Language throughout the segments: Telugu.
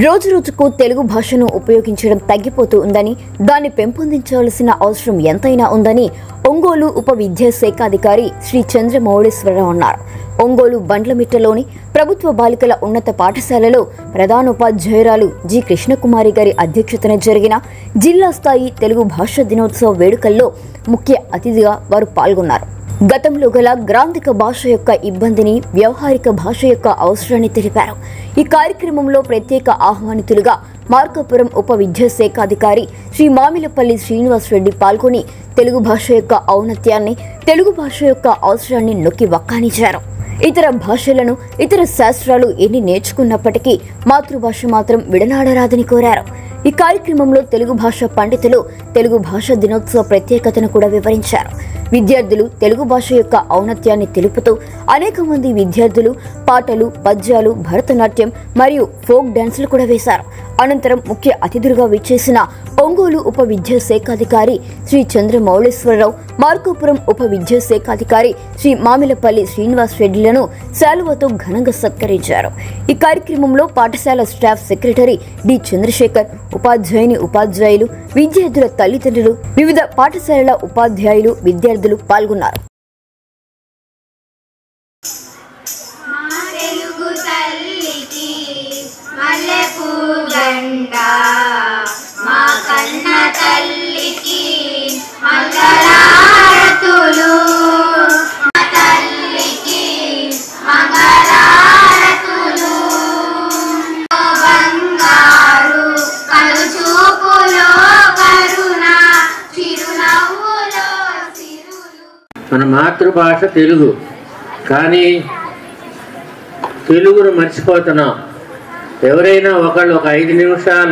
రోజు రోజుకు తెలుగు భాషను ఉపయోగించడం తగ్గిపోతూ ఉందని, దాన్ని పెంపొందించాల్సిన అవసరం ఎంతైనా ఉందని ఒంగోలు ఉప విద్యాశాఖాధికారి శ్రీ చంద్రమౌళీశ్వరరావు అన్నారు. ఒంగోలు బండ్లమిట్టలోని ప్రభుత్వ బాలికల ఉన్నత పాఠశాలలో ప్రధానోపాధ్యాయురాలు జి కృష్ణకుమారి గారి అధ్యక్షతన జరిగిన జిల్లా స్థాయి తెలుగు భాషా దినోత్సవ వేడుకల్లో ముఖ్య అతిథిగా వారు పాల్గొన్నారు. గతంలో గల గ్రాంధిక భాష యొక్క ఇబ్బందిని, వ్యవహారిక భాష యొక్క అవసరాన్ని తెలిపారు. ఈ కార్యక్రమంలో ప్రత్యేక ఆహ్వానితులుగా మార్కాపురం ఉప విద్యాశాఖాధికారి శ్రీ మామిలపల్లి శ్రీనివాస్ రెడ్డి పాల్గొని తెలుగు భాష యొక్క ఔన్నత్యాన్ని, తెలుగు భాష యొక్క అవసరాన్ని నొక్కి వక్కానించారు. ఇతర భాషలను, ఇతర శాస్త్రాలు ఎన్ని నేర్చుకున్నప్పటికీ మాతృభాష మాత్రం విడనాడరాదని కోరారు. ఈ కార్యక్రమంలో తెలుగు భాష పండితులు తెలుగు భాషా దినోత్సవ ప్రత్యేకతను కూడా వివరించారు. విద్యార్థులు తెలుగు భాష యొక్క ఔన్నత్యాన్ని తెలుపుతూ అనేక మంది విద్యార్థులు పాటలు, పద్యాలు, భరతనాట్యం మరియు ఫోక్ డాన్సులు కూడా వేశారు. అనంతరం ముఖ్య అతిథులుగా విచ్చేసిన ఒంగోలు ఉప విద్యాశాఖాధికారి శ్రీ చంద్రమౌళీశ్వరరావు, మార్కాపురం ఉప విద్యాశాఖాధికారి శ్రీ మామిలపల్లి శ్రీనివాస్ రెడ్డిలను శాలువతో ఘనంగా సత్కరించారు. ఈ కార్యక్రమంలో పాఠశాల స్టాఫ్ సెక్రటరీ డి చంద్రశేఖర్, ఉపాధ్యాయులు, విద్యార్థుల తల్లిదండ్రులు, వివిధ పాఠశాలల ఉపాధ్యాయులు, విద్యార్థులు పాల్గొన్నారు. మన మాతృభాష తెలుగు, కానీ తెలుగును మర్చిపోతున్నాం. ఎవరైనా ఒకళ్ళు ఒక 5 నిమిషాల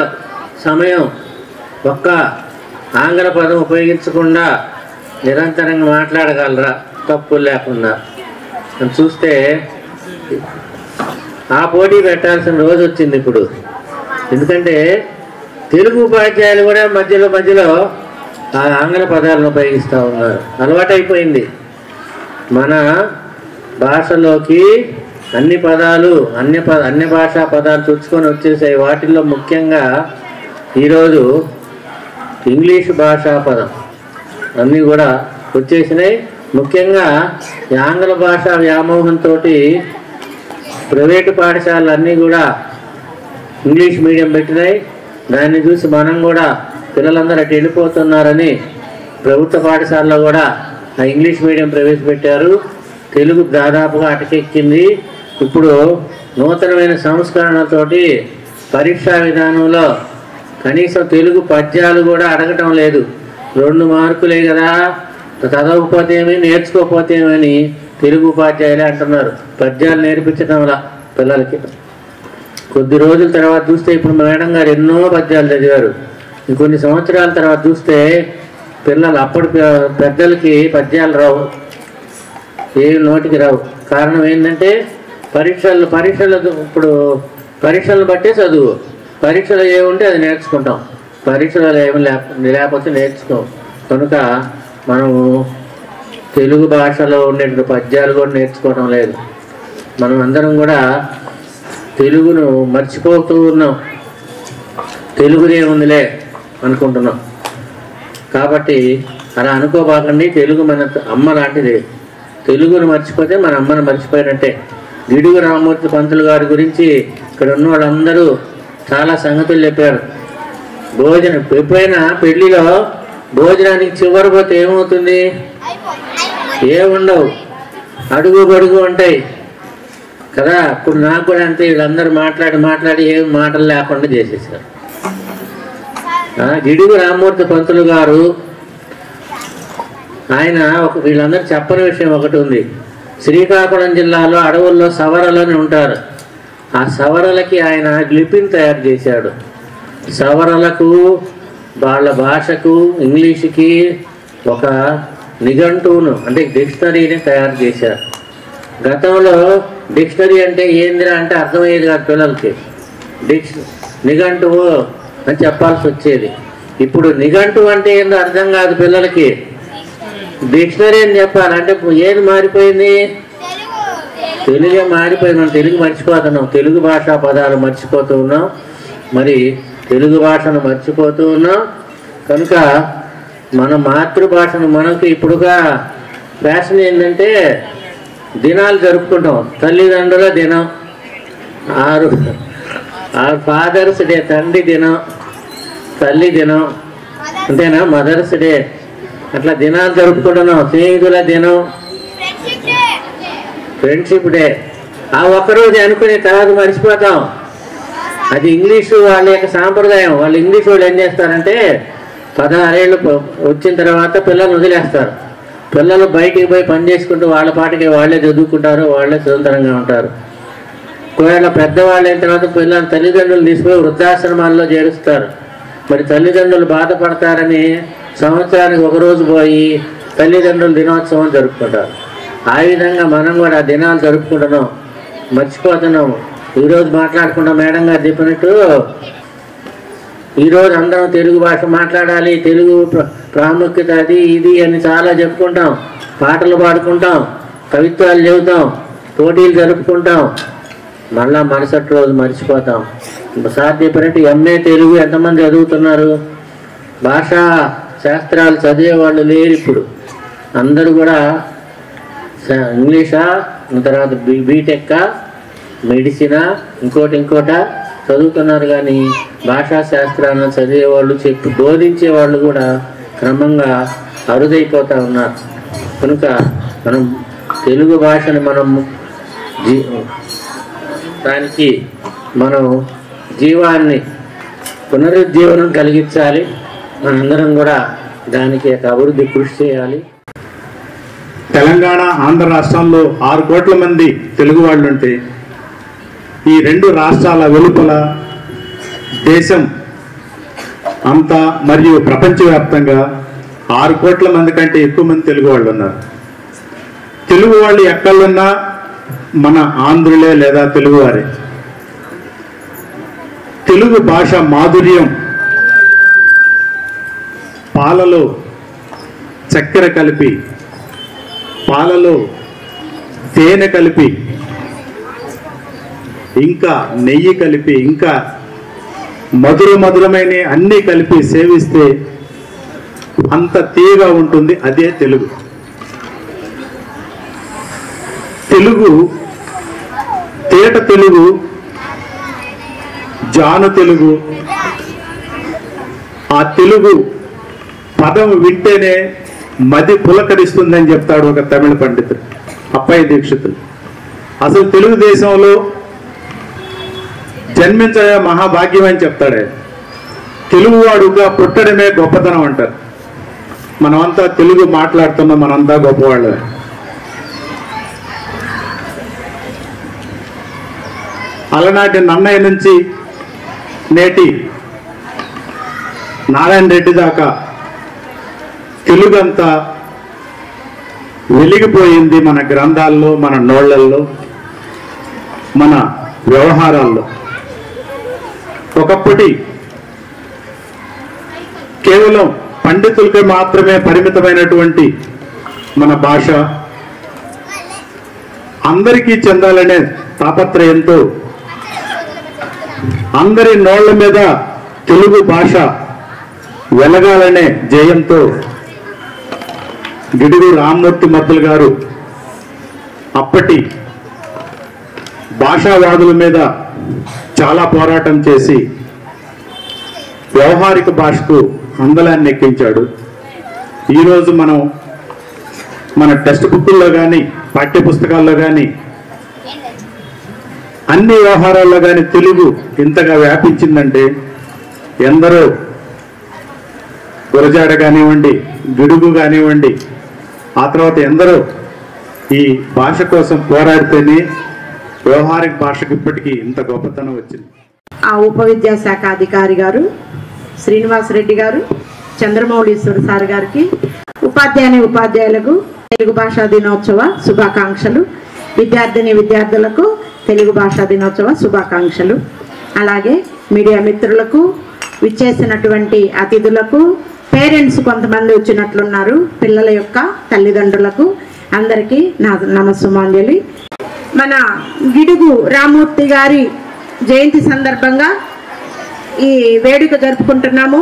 సమయం ఒక్క ఆంగ్ల పదం ఉపయోగించకుండా నిరంతరంగా మాట్లాడగలరా తప్పులు లేకుండా? చూస్తే ఆ పోటీ పెట్టాల్సిన రోజు వచ్చింది ఇప్పుడు. ఎందుకంటే తెలుగు ఉపాధ్యాయులు కూడా మధ్యలో ఆ ఆంగ్ల పదాలను ఉపయోగిస్తూ ఉన్నారు. అలవాటైపోయింది. మన భాషలోకి అన్ని పదాలు, అన్య భాషా పదాలు చుచ్చుకొని వచ్చేసాయి. వాటిల్లో ముఖ్యంగా ఈరోజు ఇంగ్లీషు భాషా పదం అన్నీ కూడా వచ్చేసినాయి. ముఖ్యంగా ఆంగ్ల భాష వ్యామోహంతో ప్రైవేటు పాఠశాలలు అన్నీ కూడా ఇంగ్లీష్ మీడియం పెట్టినాయి. దాన్ని చూసి మనం కూడా పిల్లలందరూ అటు వెళ్ళిపోతున్నారని ప్రభుత్వ పాఠశాలలో కూడా ఆ ఇంగ్లీష్ మీడియం ప్రవేశపెట్టారు. తెలుగు దాదాపుగా అటకెక్కింది. ఇప్పుడు నూతనమైన సంస్కరణలతోటి పరీక్షా విధానంలో కనీసం తెలుగు పద్యాలు కూడా అడగటం లేదు. 2 మార్కులే కదా, చదవకపోతే ఏమి, నేర్చుకోకపోతే ఏమని తెలుగు ఉపాధ్యాయులే అంటున్నారు. పద్యాలు నేర్పించడం వల్ల పిల్లలకి కొద్ది రోజుల తర్వాత చూస్తే ఇప్పుడు మేడం గారు ఎన్నో పద్యాలు చదివారు. ఇంకొన్ని సంవత్సరాల తర్వాత చూస్తే పిల్లలు అప్పటి పెద్దలకి పద్యాలు రావు, ఏ నోటికి రావు. కారణం ఏంటంటే పరీక్షలు ఇప్పుడు పరీక్షలను బట్టే చదువు. పరీక్షలు ఏముంటే అది నేర్చుకుంటాం, పరీక్షలు ఏమి లేకపోతే నేర్చుకోం. కనుక మనము తెలుగు భాషలో ఉండే పద్యాలు కూడా నేర్చుకోవడం లేదు. మనం అందరం కూడా తెలుగును మర్చిపోతూ ఉన్నాం. తెలుగునే ఉందిలే అనుకుంటున్నాం. కాబట్టి అలా అనుకోబాకండి. తెలుగు మన అమ్మ లాంటిది. తెలుగును మర్చిపోతే మన అమ్మను మర్చిపోయినట్టే. గిడుగు రామమూర్తి పంతులు గారి గురించి ఇక్కడ ఉన్న వాళ్ళందరూ చాలా సంగతులు చెప్పారు. భోజనం ఎప్పుడైనా పెళ్లిలో భోజనానికి చివరి పోతే ఏమవుతుంది? ఏముండవు, అడుగు బడుగు ఉంటాయి కదా. ఇప్పుడు నాకు కూడా అంతే. వీళ్ళందరూ మాట్లాడి ఏం మాటలు లేకుండా చేసేసారు. గిడుగు రామమూర్తి పంతులు గారు ఆయన వీళ్ళందరూ చెప్పని విషయం ఒకటి ఉంది. శ్రీకాకుళం జిల్లాలో అడవుల్లో సవరలని ఉంటారు. ఆ సవరలకి ఆయన లిపిని తయారు చేశాడు. సవరలకు, వాళ్ళ భాషకు, ఇంగ్లీషుకి ఒక నిఘంటువును అంటే డిక్షనరీని తయారు చేశారు. గతంలో డిక్షనరీ అంటే ఏందిరా అంటే అర్థమయ్యేది కాదు పిల్లలకి. నిఘంటువు అని చెప్పాల్సి వచ్చేది. ఇప్పుడు నిఘంటువు అంటే ఏందో అర్థం కాదు పిల్లలకి. డిక్షనరీ అని చెప్పాలంటే ఏది మారిపోయింది? తెలుగే మారిపోయింది. మనం తెలుగు మర్చిపోతున్నాం. తెలుగు భాషా పదాలు మర్చిపోతూ ఉన్నాం. మరి తెలుగు భాషను మర్చిపోతూ ఉన్నాం. కనుక మన మాతృభాషను మనకు ఇప్పుడుగా ఫ్యాషన్ ఏంటంటే దినాలు జరుపుకుంటాం. తల్లిదండ్రుల దినం, ఆరు ఫాదర్స్ డే, తండ్రి దినం, తల్లి దినం, అంతేనా, మదర్స్ డే, అట్లా దినాలు జరుపుకుంటున్నాం. స్నేహితుల దినం, ఫ్రెండ్షిప్ డే. ఆ ఒక్కరోజు అనుకునే తర్వాత మర్చిపోతాం. అది ఇంగ్లీషు వాళ్ళ యొక్క సాంప్రదాయం. వాళ్ళు ఇంగ్లీష్ వాళ్ళు ఏం చేస్తారంటే 16 ఏళ్ళు వచ్చిన తర్వాత పిల్లల్ని వదిలేస్తారు. పిల్లలు బయటికి పోయి పని చేసుకుంటూ వాళ్ళ పాటికి వాళ్ళే చదువుకుంటారు, వాళ్ళే స్వతంత్రంగా ఉంటారు. ఒకవేళ పెద్దవాళ్ళు అయిన తర్వాత పిల్లలు తల్లిదండ్రులు తీసుకుపోయి వృద్ధాశ్రమాల్లో చేరుస్తారు. మరి తల్లిదండ్రులు బాధపడతారని సంవత్సరానికి ఒకరోజు పోయి తల్లిదండ్రుల దినోత్సవం జరుపుకుంటారు. ఆ విధంగా మనం కూడా ఆ దినాలు జరుపుకుంటున్నాం, మర్చిపోతున్నాము. ఈరోజు మాట్లాడుకుంటాం, మేడం గారు చెప్పినట్టు ఈరోజు అందరం తెలుగు భాష మాట్లాడాలి, తెలుగు ప్రాముఖ్యత అది ఇది అని చాలా చెప్పుకుంటాం, పాటలు పాడుకుంటాం, కవిత్వాలు చెబుతాం, పోటీలు జరుపుకుంటాం. మళ్ళా మరుసటి రోజు మర్చిపోతాం. సార్ చెప్పినట్టు ఎంఏ తెలుగు ఎంతమంది చదువుతున్నారు? భాషా శాస్త్రాలు చదివేవాళ్ళు లేరు ఇప్పుడు. అందరూ కూడా ఇంగ్లీషా, తర్వాత బీటెక్కా, మెడిసినా, ఇంకోట చదువుతున్నారు. కానీ భాషా శాస్త్రాలను చదివేవాళ్ళు బోధించేవాళ్ళు కూడా క్రమంగా అరుదైపోతూ ఉన్నారు. కనుక మనం తెలుగు భాషను దానికి మనం జీవాన్ని పునరుజ్జీవనం కలిగించాలి. మనందరం కూడా దానికి అభివృద్ధి కృషి చేయాలి. తెలంగాణ, ఆంధ్ర రాష్ట్రాల్లో 6 కోట్ల మంది తెలుగు వాళ్ళు ఉంటే ఈ 2 రాష్ట్రాల వెలుపల దేశం అంతా మరియు ప్రపంచవ్యాప్తంగా 6 కోట్ల మంది కంటే ఎక్కువ మంది తెలుగు వాళ్ళు ఉన్నారు. తెలుగు వాళ్ళు ఎక్కడున్నా మన ఆంధ్రులే లేదా తెలుగువారే. తెలుగు భాష మాధుర్యం పాలలో చక్కెర కలిపి, పాలలో తేనె కలిపి, ఇంకా నెయ్యి కలిపి, ఇంకా మధురమైన అన్నీ కలిపి సేవిస్తే అంత తీయగా ఉంటుంది. అదే తెలుగు. తెలుగు తేట తెలుగు, జాను తెలుగు. ఆ తెలుగు పదం వింటేనే మది పులకరిస్తుందని చెప్తాడు ఒక తమిళ పండితుడు, అప్పయ్య దీక్షితుడు. అసలు తెలుగుదేశంలో జన్మించడమే మహాభాగ్యం అని చెప్తాడే. తెలుగువాడుగా పుట్టడమే గొప్పతనం అంటారు. మనమంతా తెలుగు మాట్లాడుతున్నాం, మనంతా గొప్పవాళ్ళమే. అలనాటి నన్నయ్య నుంచి నేటి నారాయణ రెడ్డి దాకా తెలుగంతా వెలిగిపోయింది. మన గ్రంథాల్లో, మన నోళ్లల్లో, మన వ్యవహారాల్లో. ఒకప్పటి కేవలం పండితులకి మాత్రమే పరిమితమైనటువంటి మన భాష అందరికీ చెందాలనే తాపత్రయంతో, అందరి నోళ్ల మీద తెలుగు భాష వెలగాలనే జయంతో గిడుగు రామ్మూర్తి మద్దులు గారు అప్పటి భాషావాదుల మీద చాలా పోరాటం చేసి వ్యవహారిక భాషకు అందలాన్ని ఎక్కించాడు. ఈరోజు మనం మన టెక్స్ట్ బుక్కుల్లో కానీ, పాఠ్యపుస్తకాల్లో కానీ, అన్ని వ్యవహారాల్లో కానీ తెలుగు ఇంతగా వ్యాపించిందంటే ఎందరో గురజాడ కానివ్వండి, గిడుగు కానివ్వండి, ఆ తర్వాత ఎందరో ఈ భాష కోసం పోరాడితేనే వ్యవహారిక భాషకు ఇప్పటికీ ఇంత గొప్పతనం వచ్చింది. ఆ ఉప విద్యాశాఖ అధికారి గారు శ్రీనివాసరెడ్డి గారు, చంద్రమౌళీశ్వర్ సార్ గారికి, ఉపాధ్యాయులకు తెలుగు భాషా దినోత్సవ శుభాకాంక్షలు. విద్యార్థులకు తెలుగు భాషా దినోత్సవ శుభాకాంక్షలు. అలాగే మీడియా మిత్రులకు, విచ్చేసినటువంటి అతిథులకు, పేరెంట్స్ కొంతమంది వచ్చినట్లున్నారు, పిల్లల యొక్క తల్లిదండ్రులకు అందరికీ నా నమస్సుమాంజలి. మన గిడుగు రామ్మూర్తి గారి జయంతి సందర్భంగా ఈ వేడుక జరుపుకుంటున్నాము.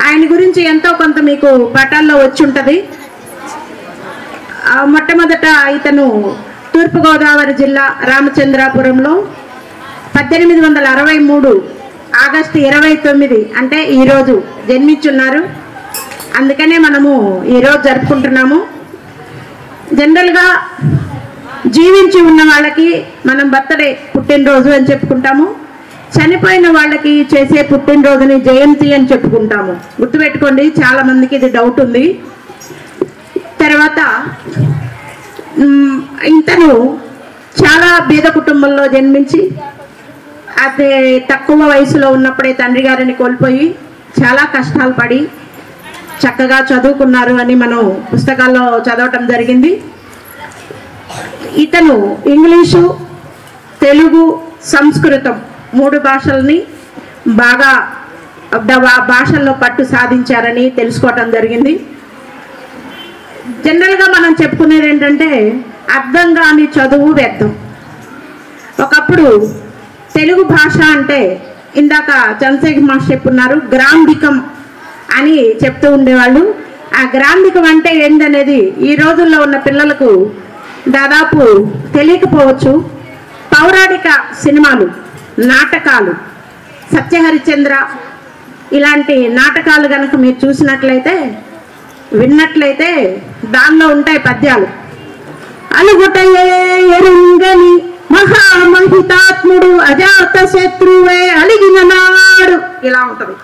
ఆయన గురించి ఎంతో కొంత మీకు పటాల్లో వచ్చి ఉంటుంది. మొట్టమొదట ఇతను తూర్పుగోదావరి జిల్లా రామచంద్రాపురంలో 1863 ఆగస్టు 29 అంటే ఈరోజు జన్మించున్నారు. అందుకనే మనము ఈరోజు జరుపుకుంటున్నాము. జనరల్గా జీవించి ఉన్న వాళ్ళకి మనం బర్త్డే పుట్టినరోజు అని చెప్పుకుంటాము. చనిపోయిన వాళ్ళకి చేసే పుట్టినరోజుని జయంతి అని చెప్పుకుంటాము. గుర్తుపెట్టుకోండి, చాలా మందికి ఇది డౌట్ ఉంది. తర్వాత ఇతను చాలా బీద కుటుంబంలో జన్మించి అదే తక్కువ వయసులో ఉన్నప్పుడే తండ్రి గారిని కోల్పోయి చాలా కష్టాలు పడి చక్కగా చదువుకున్నారు అని మనం పుస్తకాల్లో చదవటం జరిగింది. ఇతను ఇంగ్లీషు, తెలుగు, సంస్కృతం 3 భాషల్ని బాగా భాషల్లో పట్టు సాధించారని తెలుసుకోవటం జరిగింది. జనరల్గా మనం చెప్పుకునేది ఏంటంటే అర్థం కాని చదువు వ్యర్థం. ఒకప్పుడు తెలుగు భాష అంటే ఇందాక చంద్రశేఖర్ మాస్టర్ చెప్పున్నారు, గ్రాంధికం అని చెప్తూ ఉండేవాళ్ళు. ఆ గ్రాంధికం అంటే ఏంటనేది ఈ రోజుల్లో ఉన్న పిల్లలకు దాదాపు తెలియకపోవచ్చు. పౌరాణిక సినిమాలు, నాటకాలు, సత్యహరిచంద్ర ఇలాంటి నాటకాలు కనుక మీరు చూసినట్లయితే, విన్నట్లయితే దానిలో ఉంటాయి పద్యాలు. అలుగుటయే ఎరుంగని మహామహితాత్ముడు అజాత శత్రువే అలిగిన నాడు, ఇలా ఉంటుంది.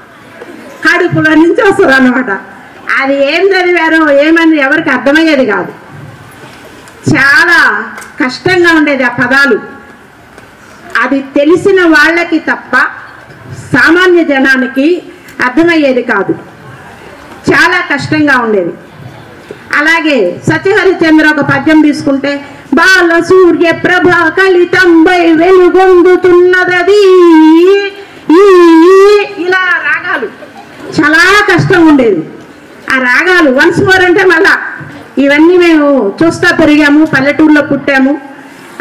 కడుపులో నుంచి వస్తుంది అన్నమాట. అది ఏం చదివారో ఏమని ఎవరికి అర్థమయ్యేది కాదు. చాలా కష్టంగా ఉండేది ఆ పదాలు. అది తెలిసిన వాళ్ళకి తప్ప సామాన్య జనానికి అర్థమయ్యేది కాదు. చాలా కష్టంగా ఉండేది. అలాగే సత్యహరిచంద్ర ఒక పద్యం తీసుకుంటే, బాల సూర్య ప్రభ కలితంబై వెలుగొందుతున్నది, ఇలా రాగాలు చాలా కష్టం ఉండేది. ఆ రాగాలు వన్స్ మోర్ అంటే మళ్ళా ఇవన్నీ మేము చూస్తా పెరిగాము, పల్లెటూరులో పుట్టాము,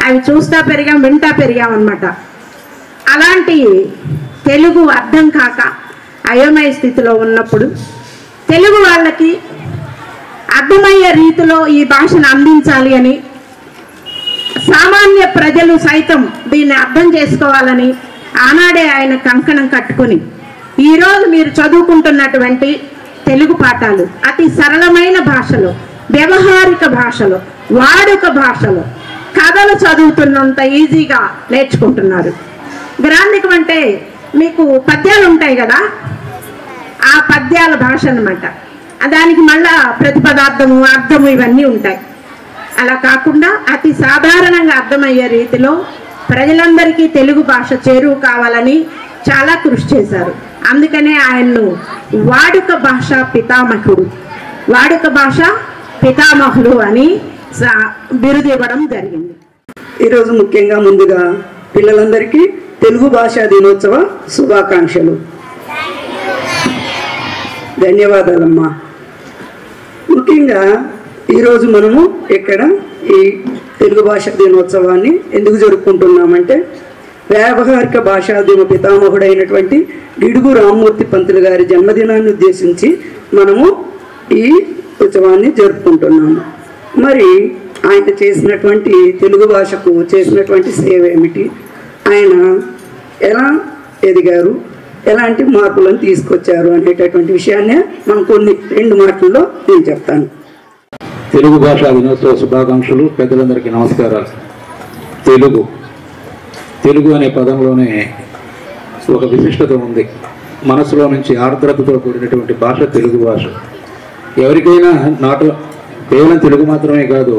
అవి చూస్తా పెరిగాం, వింటా పెరిగాం అన్నమాట. అలాంటి తెలుగు అర్థం కాక అయోమయ స్థితిలో ఉన్నప్పుడు తెలుగు వాళ్ళకి అర్థమయ్యే రీతిలో ఈ భాషను అందించాలి అని, సామాన్య ప్రజలు సైతం దీన్ని అర్థం చేసుకోవాలని ఆనాడే ఆయన కంకణం కట్టుకుని ఈరోజు మీరు చదువుకుంటున్నటువంటి తెలుగు పాఠాలు అతి సరళమైన భాషలో, వ్యవహారిక భాషలో, వాడుక భాషలో కథలు చదువుతున్నంత ఈజీగా నేర్చుకుంటున్నారు. గ్రాంధికం అంటే మీకు పద్యాలు ఉంటాయి కదా, ఆ పద్యాల భాష అన్నమాట. దానికి మళ్ళా ప్రతిపదార్థము, అర్థము ఇవన్నీ ఉంటాయి. అలా కాకుండా అతి సాధారణంగా అర్థమయ్యే రీతిలో ప్రజలందరికీ తెలుగు భాష చేరువు కావాలని చాలా కృషి చేశారు. అందుకనే ఆయన్ను వాడుక భాష పితామహుడు, వాడుక భాష పితామహుడు అని బిరుదు ఇవ్వడం జరిగింది. ఈరోజు ముఖ్యంగా ముందుగా పిల్లలందరికీ తెలుగు భాషా దినోత్సవ శుభాకాంక్షలు. ధన్యవాదాలమ్మా. ముఖ్యంగా ఈరోజు మనము ఇక్కడ ఈ తెలుగు భాషా దినోత్సవాన్ని ఎందుకు జరుపుకుంటున్నామంటే, వ్యావహారిక భాషాదిన పితామహుడైనటువంటి గిడుగు రామ్మూర్తి పంతులు గారి జన్మదినాన్ని ఉద్దేశించి మనము ఈ ఉత్సవాన్ని జరుపుకుంటున్నాము. మరి ఆయన చేసినటువంటి తెలుగు భాషకు చేసినటువంటి సేవ ఏమిటి, ఆయన ఎలా ఎదిగారు, ఎలాంటి మార్పులను తీసుకొచ్చారు అనేటటువంటి విషయాన్ని మనం కొన్ని 2 మాటల్లో నేను చెప్తాను. తెలుగు భాషా దినోత్సవ శుభాకాంక్షలు. పెద్దలందరికీ నమస్కారాలు. తెలుగు అనే పదంలోనే ఒక విశిష్టత ఉంది. మనసులో నుంచి ఆర్ద్రతతో కూడినటువంటి భాష తెలుగు భాష. ఎవరికైనా కేవలం తెలుగు మాత్రమే కాదు,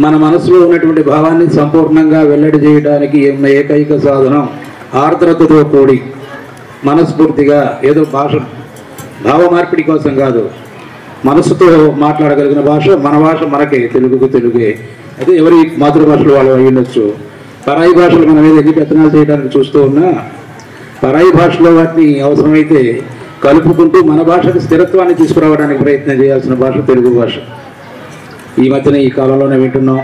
మన మనసులో ఉన్నటువంటి భావాన్ని సంపూర్ణంగా వెల్లడి చేయడానికి ఉన్న ఏకైక సాధనం ఆర్ద్రతతో కూడి మనస్ఫూర్తిగా, ఏదో భావ మార్పిడి కోసం కాదు, మనసుతో మాట్లాడగలిగిన భాష మన భాష, మనకే తెలుగే. అయితే ఎవరి మాతృభాషలు వాళ్ళు అయి ఉండొచ్చు. పరాయి భాషలు మన మీద ఎన్ని పెత్తనాలు చేయడానికి చూస్తూ ఉన్నా, పరాయి భాషలో వాటిని అవసరమైతే కలుపుకుంటూ మన భాషకు స్థిరత్వాన్ని తీసుకురావడానికి ప్రయత్నం చేయాల్సిన భాష తెలుగు భాష. ఈ మధ్యన ఈ కాలంలోనే వింటున్నాం,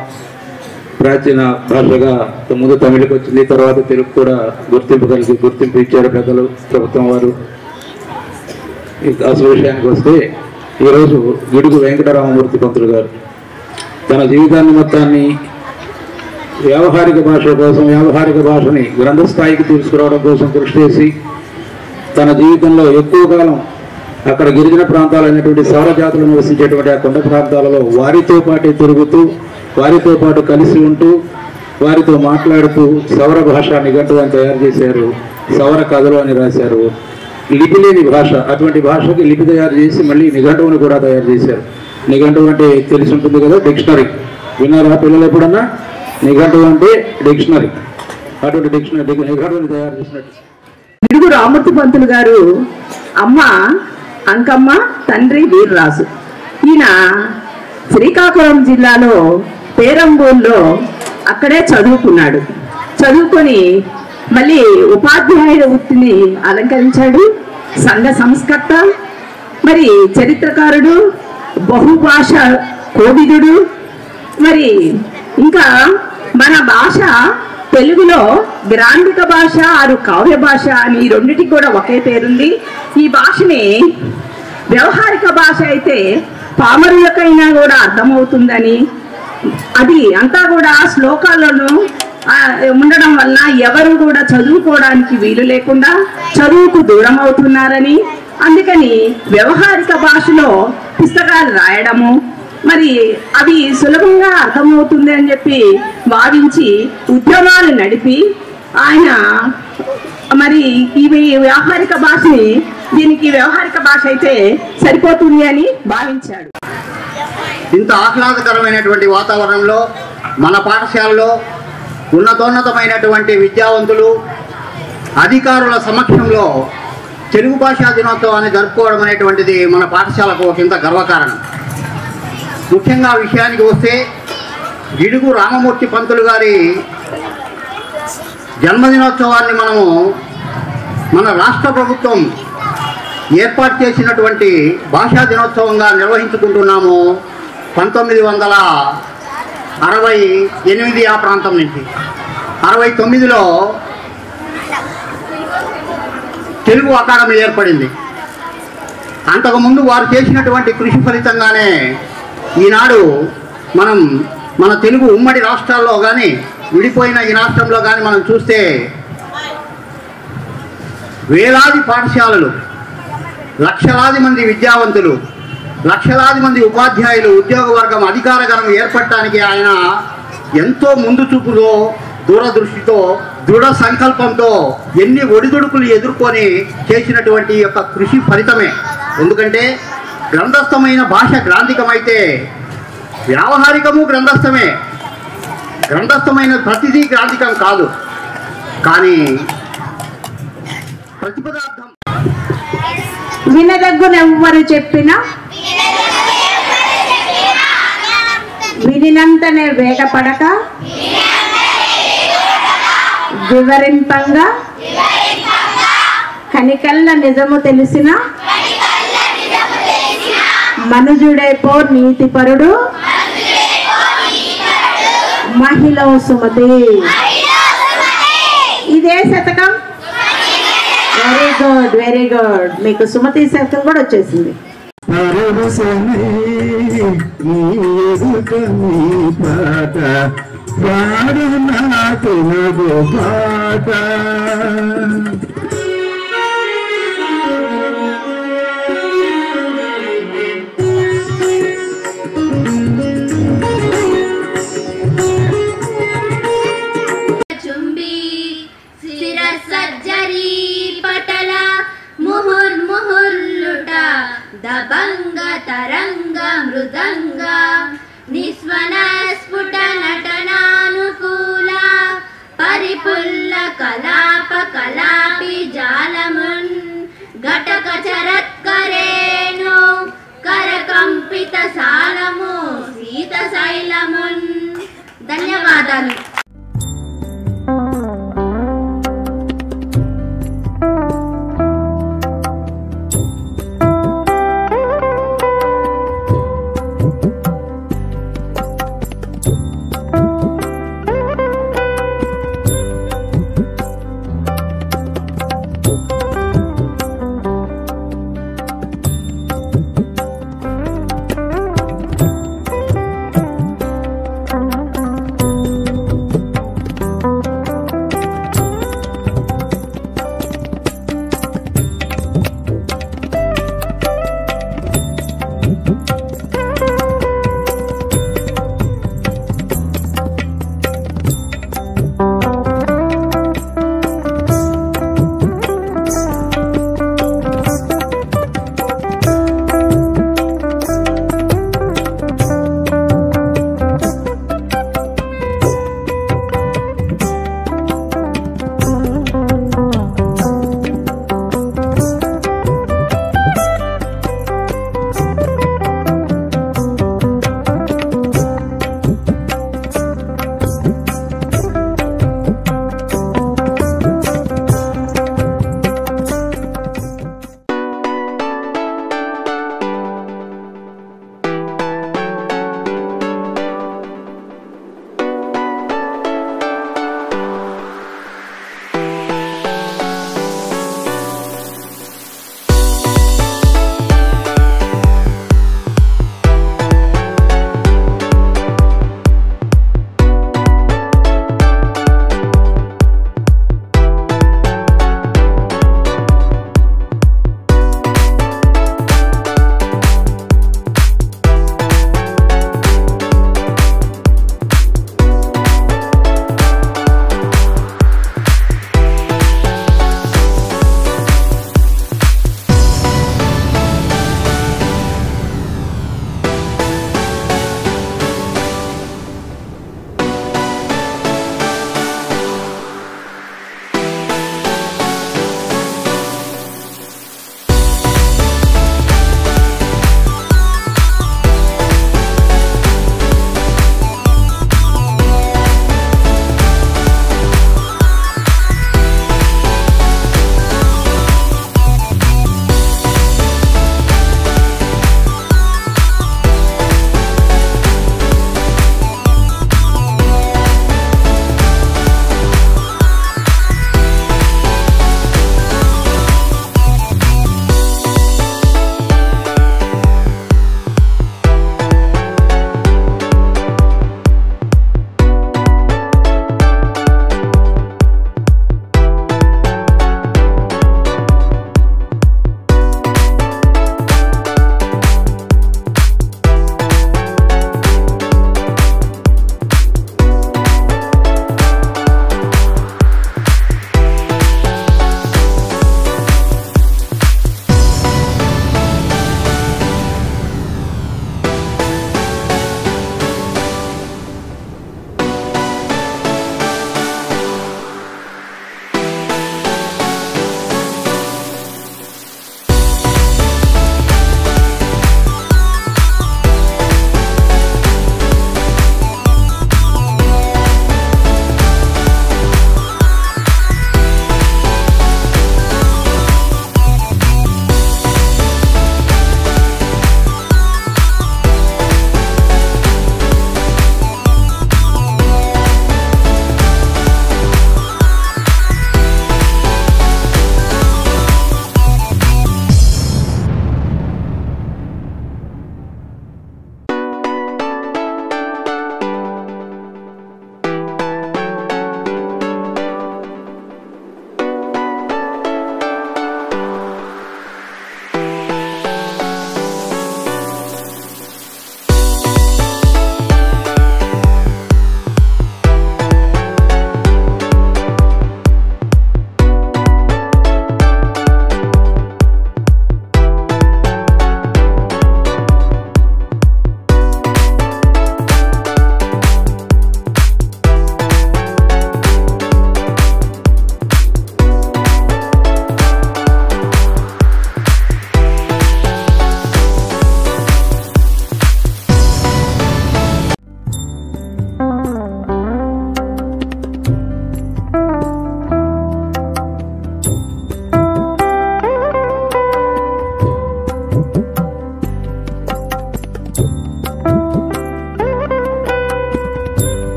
ప్రాచీన భాషగా ముందు తమిళకి వచ్చింది, తర్వాత తెలుగు కూడా గుర్తింపు ఇచ్చారు పెద్దలు, ప్రభుత్వం వారు. అసలు విషయానికి వస్తే ఈరోజు గిడుగు వెంకటరామమూర్తి పంతులు గారు తన జీవితాన్ని మొత్తాన్ని వ్యావహారిక భాష కోసం, వ్యావహారిక భాషని గ్రంథ స్థాయికి తీసుకురావడం కోసం కృషి చేసి తన జీవితంలో ఎక్కువ కాలం అక్కడ గిరిజన ప్రాంతాలైనటువంటి సౌర జాతులు నివసించేటువంటి ఆ కొండ ప్రాంతాలలో వారితో పాటే తిరుగుతూ, వారితో పాటు కలిసి ఉంటూ, వారితో మాట్లాడుతూ సౌర భాష నిఘంటువుని తయారు చేశారు. సౌర కథలు అని రాశారు. లిపి లేని భాష, అటువంటి భాషకి లిపి తయారు చేసి మళ్ళీ నిఘంటువుని కూడా తయారు చేశారు. నిఘంటువు అంటే తెలిసి ఉంటుంది కదా, డిక్షనరీ. విన్నారా పిల్లలు ఎప్పుడన్నా? నిఘంటువు అంటే డిక్షనరీ. అటువంటి నిఘంటువుని తయారు చేసినట్టు గిడుగు రామూర్తి పంతులు గారు అమ్మ అంకమ్మ, తండ్రి వీర్రాజు. ఈయన శ్రీకాకుళం జిల్లాలో పేరంబూర్లో అక్కడే చదువుకున్నాడు. చదువుకొని మళ్ళీ ఉపాధ్యాయుల వృత్తిని అలంకరించాడు. సంఘ సంస్కర్త, మరి చరిత్రకారుడు, బహుభాష కోవిదుడు. మరి ఇంకా మన భాష తెలుగులో గ్రాంధిక భాష, ఆరు కావ్య భాష అని ఈ రెండిటికి కూడా ఒకే పేరుంది. ఈ భాషని వ్యవహారిక భాష అయితే పామరులకైనా కూడా అర్థమవుతుందని, అది అంతా కూడా శ్లోకాలను ఉండడం వల్ల ఎవరు కూడా చదువుకోవడానికి వీలు లేకుండా చదువుకు దూరం అవుతున్నారని, అందుకని వ్యవహారిక భాషలో పుస్తకాలు రాయడము, మరి అవి సులభంగా అర్థమవుతుంది అని చెప్పి భావించి ఉద్యమాలు నడిపి ఆయన మరి ఇవి వ్యవహారిక భాషని, దీనికి వ్యవహారిక భాష అయితే సరిపోతుంది అని భావించాడు. ఇంత ఆహ్లాదకరమైనటువంటి వాతావరణంలో మన పాఠశాలలో ఉన్నతోన్నతమైనటువంటి విద్యావంతులు, అధికారుల సమక్షంలో తెలుగు భాషా దినోత్సవాన్ని జరుపుకోవడం అనేటువంటిది మన పాఠశాలకు ఒక ఇంత గర్వకారణం. ముఖ్యంగా విషయానికి వస్తే గిడుగు రామమూర్తి పంతులు గారి జన్మదినోత్సవాన్ని మనము మన రాష్ట్ర ప్రభుత్వం ఏర్పాటు చేసినటువంటి భాషా దినోత్సవంగా నిర్వహించుకుంటున్నాము. 1968 ఆ ప్రాంతం నుంచి 69లో తెలుగు అకాడమీ ఏర్పడింది. అంతకుముందు వారు చేసినటువంటి కృషి ఫలితంగానే ఈనాడు మనం మన తెలుగు ఉమ్మడి రాష్ట్రాల్లో కానీ, విడిపోయిన ఈ రాష్ట్రంలో కానీ మనం చూస్తే వేలాది పాఠశాలలు, లక్షలాది మంది విద్యావంతులు, లక్షలాది మంది ఉపాధ్యాయులు, ఉద్యోగ వర్గం, అధికారగణం ఏర్పడటానికి ఆయన ఎంతో ముందు చూపుతో, దూరదృష్టితో, దృఢ సంకల్పంతో ఎన్ని ఒడిదుడుకులు ఎదుర్కొని చేసినటువంటి యొక్క కృషి ఫలితమే. ఎందుకంటే గ్రంథస్థమైన భాష గ్రాంధికమైతే వ్యావహారికము గ్రంథస్థమే. గ్రంథస్థమైన ప్రతిదీ గ్రాంధికం కాదు, కానీ ప్రతిపదార్థం వినదగ్గునెవ్వరు చెప్పినా వినినంతనే వేగపడక వివరింపంగా కనికల్ల నిజము తెలిసిన మనుజుడైపో నీతిపరుడు మహిళ సుమతి. ఇదే శతకం. Very good, very good. మీకు సుమతి శతకం కూడా వచ్చేసింది. దబంగ తరంగ మృదంగ నిస్వన స్ఫుట నటనానుకూల పరిపుల్ల కలాప కలాపి జాలమున్ ఘటక చరత్కరేణు కర